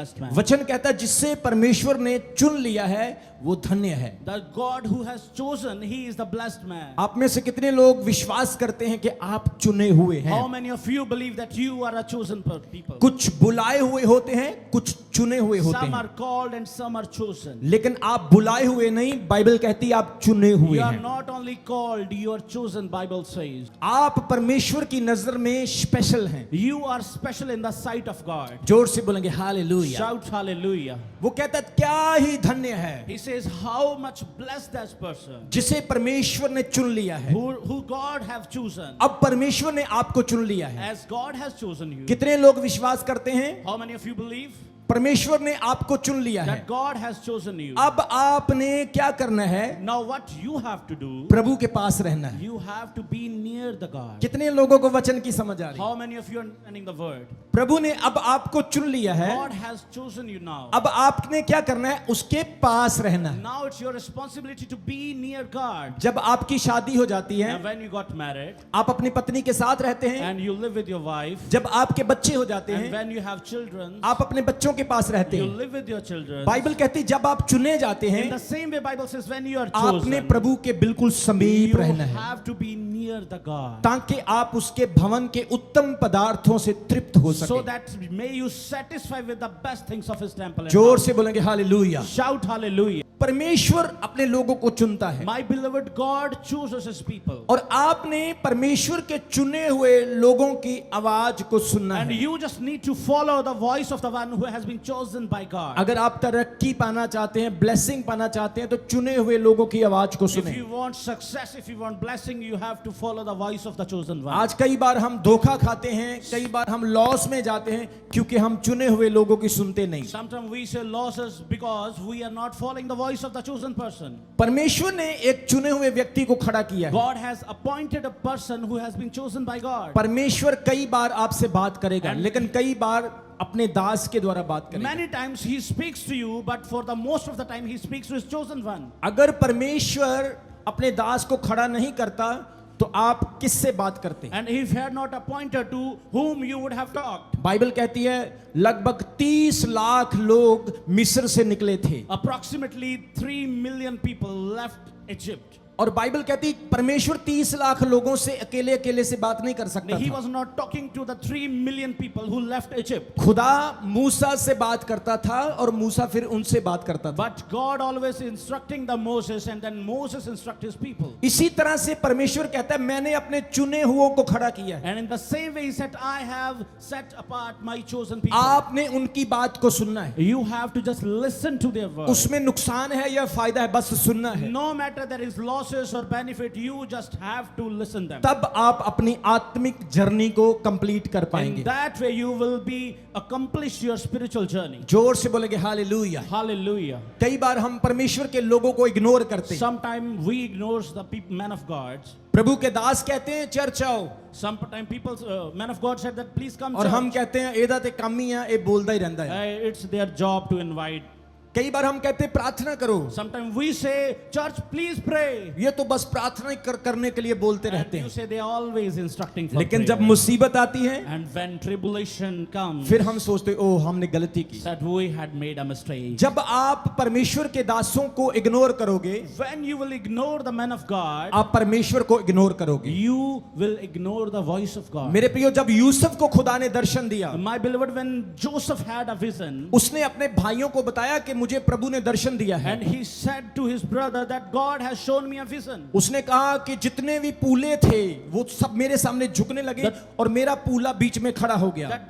वचन कहता है जिससे परमेश्वर ने चुन लिया है वो धन्य है। The God who has chosen, he is the blessed man. आप में से कितने लोग विश्वास करते हैं कि आप चुने हुए हैं? How many of you believe that you are a chosen people? कुछ बुलाए हुए होते हैं, कुछ चुने हुए होते Some हैं, are called and some are chosen. लेकिन आप बुलाए हुए नहीं, बाइबल कहती है आप चुने हुए You are हैं। not only called, you are chosen, Bible says. आप परमेश्वर की नजर में स्पेशल हैं। You are special in the sight of God. जोर से बोलेंगे हालेलुया। Shout hallelujah. वो कहता है क्या ही धन्य है He says how much blessed that person जिसे परमेश्वर ने चुन लिया है। who God have chosen. अब परमेश्वर ने आपको चुन लिया है। As God has chosen you. कितने लोग विश्वास करते हैं How many of you believe परमेश्वर ने आपको चुन लिया है? that God has chosen you? अब आपने क्या करना है? Now what you have to do, प्रभु के पास रहना है। you have to be near the God. कितने लोगों को वचन की समझ आ रही है? How many of you are understanding the word? प्रभु ने अब आपको चुन लिया है। God has chosen you now. अब आपने क्या करना है? उसके पास रहना है। Now it's your responsibility to be near God. जब आपकी शादी हो जाती है, And when you got married आप अपनी पत्नी के साथ रहते हैं, and you live with your wife, जब आपके बच्चे हो जाते and हैं, when you have children, आप अपने बच्चों के पास रहते you हैं। live with your children. Bible कहती है जब आप चुने जाते In हैं, the same way, Bible says when you are आपने chosen, प्रभु के बिल्कुल समीप you रहना है, have to be near the God, ताकि आप उसके भवन के उत्तम पदार्थों से तृप्त हो so सके। that may you satisfy with the best things of His temple. and जोर house. से बोलेंगे हालेलुया। Shout hallelujah. परमेश्वर अपने लोगों को चुनता है My beloved God chooses His people. और आपने परमेश्वर के चुने हुए लोगों की आवाज को सुनना And है। you just need to follow the voice of the one who has been chosen by God. अगर आप तरक्की पाना चाहते हैं, ब्लेसिंग पाना चाहते हैं, तो चुने हुए लोगों की आवाज को If सुने। you want success, if you want blessing, you have to follow the voice of the chosen one. आज कई बार हम धोखा खाते हैं, कई बार हम लॉस में जाते हैं क्योंकि हम चुने हुए लोगों की सुनते नहीं। Sometimes we say losses because we are not following the voice of the chosen person. परमेश्वर ने एक चुने हुए व्यक्ति को खड़ा किया है। God has appointed a person who has been chosen by God. परमेश्वर कई बार आपसे बात करेगा, And- लेकिन कई बार अपने दास के द्वारा बात करेगा। Many times He speaks to you, but for the most of the time He speaks to His chosen one. अगर परमेश्वर अपने दास को खड़ा नहीं करता तो आप किससे बात करते? And if He had not appointed, to whom you would have talked. Bible कहती है लगभग 30 लाख लोग मिस्र से निकले थे Approximately 3 million people left Egypt. और बाइबल कहती परमेश्वर 30 लाख लोगों से अकेले अकेले से बात नहीं कर सकता He था। was not talking to the 3 million people who left Egypt. खुदा मूसा से बात करता था और मूसा फिर उनसे बात करता था। But God always instructing the Moses, and then Moses instruct his people. इसी तरह से परमेश्वर कहता है मैंने अपने चुने हुओं को खड़ा किया है। And in the same way He said, I have set apart my chosen people. आपने उनकी बात को सुनना है। You have to just listen to their word. उसमें नुकसान है या फायदा है, बस सुनना है। No matter there is losses or benefit, you just have to listen them. तब आप अपनी आत्मिक जर्नी को कंप्लीट कर In पाएंगे। that way you will be accomplish your spiritual journey. जोर से बोलेंगे हालेलुया। Hallelujah. कई बार हम परमेश्वर के लोगों को इग्नोर करते हैं। Sometimes we ignore the men of God. प्रभु के दास कहते हैं चर्च आओ, Sometimes people, men of God said that please come और church. हम कहते हैं एदा ते कामियां ए बोलदा ही रहंदा है। It's their job to invite. कई बार हम कहते हैं प्रार्थना करो, Sometimes we say, church, please pray. ये तो बस प्रार्थना ही करने के लिए बोलते And रहते you हैं। say they are always instructing for लेकिन जब prayer. मुसीबत आती है And when tribulation comes, फिर हम सोचते ओ हमने गलती की। that we had made a mistake. जब आप परमेश्वर के दासों को इग्नोर करोगे, When you will ignore the men of God, आप परमेश्वर को इग्नोर करोगे। you will ignore the voice of God. मेरे प्रियो, जब यूसुफ को खुदा ने दर्शन दिया, My beloved, when Joseph had a vision, उसने अपने भाइयों को बताया कि मुझे प्रभु ने दर्शन दिया है। and he said to his brother that God has shown me a vision. उसने कहा कि जितने भी पूले थे वो सब मेरे सामने झुकने लगे और मेरा पूला बीच में खड़ा हो गया। That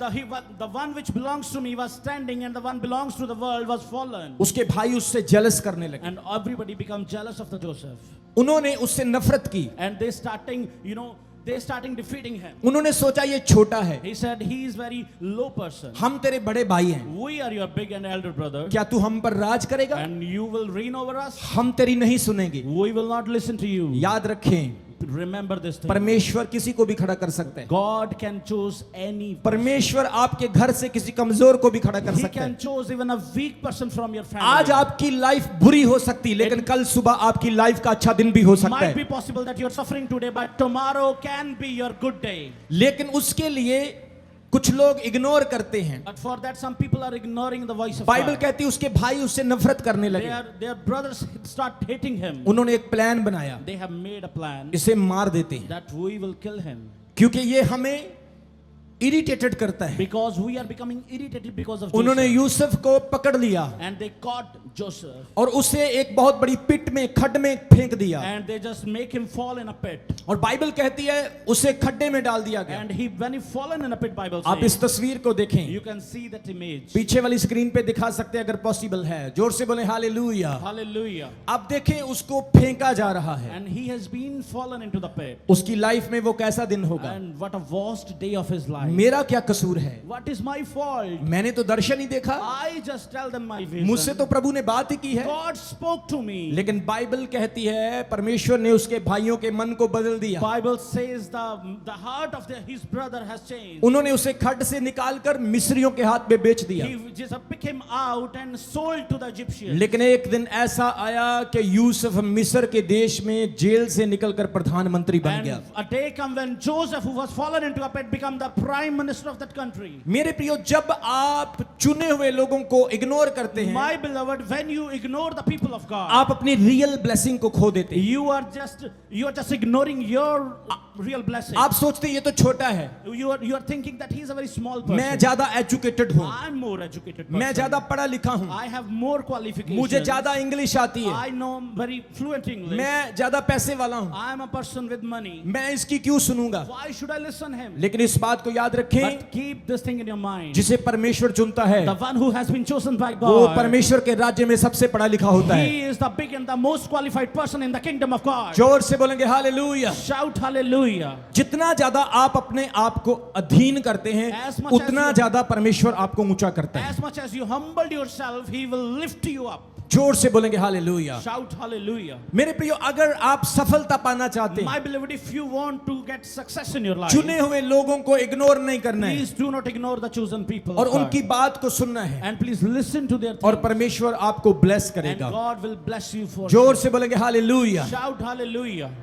the one which belongs to me was standing, and the one belongs to the world was fallen. उसके भाई उससे जेलस करने लगे, And everybody become jealous of the Joseph. उन्होंने उससे नफरत की, And they starting defeating him. उन्होंने सोचा ये छोटा है, He said he is very low person. हम तेरे बड़े भाई हैं, We are your big and elder brother, क्या तू हम पर राज करेगा? and you will reign over us. हम तेरी नहीं सुनेंगे। We will not listen to you. याद रखें Remember this thing. परमेश्वर किसी को भी खड़ा कर सकता है। God can choose any. परमेश्वर आपके घर से किसी कमजोर को भी खड़ा कर He सकता can है। choose even a weak person from your family. आज आपकी लाइफ बुरी हो सकती है, लेकिन कल सुबह आपकी लाइफ का अच्छा दिन भी हो सकता Might be है। possible that you're suffering today, but tomorrow can be your good day. लेकिन उसके लिए कुछ लोग इग्नोर करते हैं। But for that, some people are ignoring the voice of Bible God. कहती है उसके भाई उससे नफरत करने लगे। Their brothers start hating him. उन्होंने एक प्लान बनाया, They have made a plan इसे मार देते हैं that we will kill him क्योंकि ये हमें इरिटेटेड करता है। because we are becoming irritated because of उन्होंने Joseph. यूसुफ को पकड़ लिया And they caught Joseph और उसे एक बहुत बड़ी पिट में, खड्ड में फेंक दिया। and they just make him fall in a pit. और बाइबल कहती है उसे खड्डे में डाल दिया गया। And when he fallen in a pit, Bible आप says, इस तस्वीर को देखें, you can see that image. पीछे वाली स्क्रीन पे दिखा सकते हैं अगर पॉसिबल है। जोर से बोले हालेलुया। Hallelujah. आप देखें उसको फेंका जा रहा है। And he has been fallen into the pit. उसकी लाइफ में वो कैसा दिन होगा? And what a worst day of his life. मेरा क्या कसूर है? What is my fault? मैंने तो दर्शन ही देखा, I just tell them my vision. मुझसे तो प्रभु ने बात ही की है। God spoke to me. लेकिन बाइबल कहती है परमेश्वर ने उसके भाइयों के मन को बदल दिया। Bible says the heart of his brother has changed. उन्होंने उसे खड्ड से निकालकर मिस्रियों के हाथ में बेच दिया। He just picked him out and sold to the Egyptians. लेकिन एक दिन ऐसा आया कि यूसुफ मिस्र के देश में जेल से निकलकर प्रधानमंत्री बन And गया। a day come when Joseph, who was fallen into a pit, became the prime minister of that country. मेरे प्रियो, जब आप चुने हुए लोगों को इग्नोर करते हैं, My beloved, when you ignore the people of God, आप अपनी रियल ब्लेसिंग को खो देते हैं। you are just ignoring your real blessing. आप सोचते हैं ये तो छोटा है, You are thinking that he is a very small person. मैं ज्यादा एजुकेटेड हूँ, I'm more educated person. मैं ज्यादा पढ़ा लिखा हूँ, I have more qualifications. मुझे ज्यादा इंग्लिश आती है, I know very fluent English. मैं ज्यादा पैसे वाला हूँ, I am a person with money. मैं इसकी क्यों सुनूंगा? Why should I listen him? लेकिन इस बात को याद रखें, But keep this thing in your mind. जिसे परमेश्वर चुनता है The one who has been chosen by वो God, परमेश्वर के राज्य में सबसे पढ़ा लिखा होता है। he is the big and the most qualified person in the kingdom of God. जोर से बोलेंगे हालेलुया। Shout hallelujah. जितना ज्यादा आप अपने आप को अधीन करते हैं, As much as उतना you- ज्यादा परमेश्वर आपको ऊंचा करता है। As much as you humbled yourself, he will lift you up. जोर से बोलेंगे हालेलुया। Shout hallelujah. मेरे प्रियो, अगर आप सफलता पाना चाहते My हैं, beloved, if you want to get success in your life, चुने हुए लोगों को इग्नोर नहीं करना है please do not ignore the chosen people और of God. उनकी बात को सुनना है, And please listen to their और things. परमेश्वर आपको ब्लेस And करेगा। God will bless you for जोर से बोलेंगे हालेलुया। Shout hallelujah.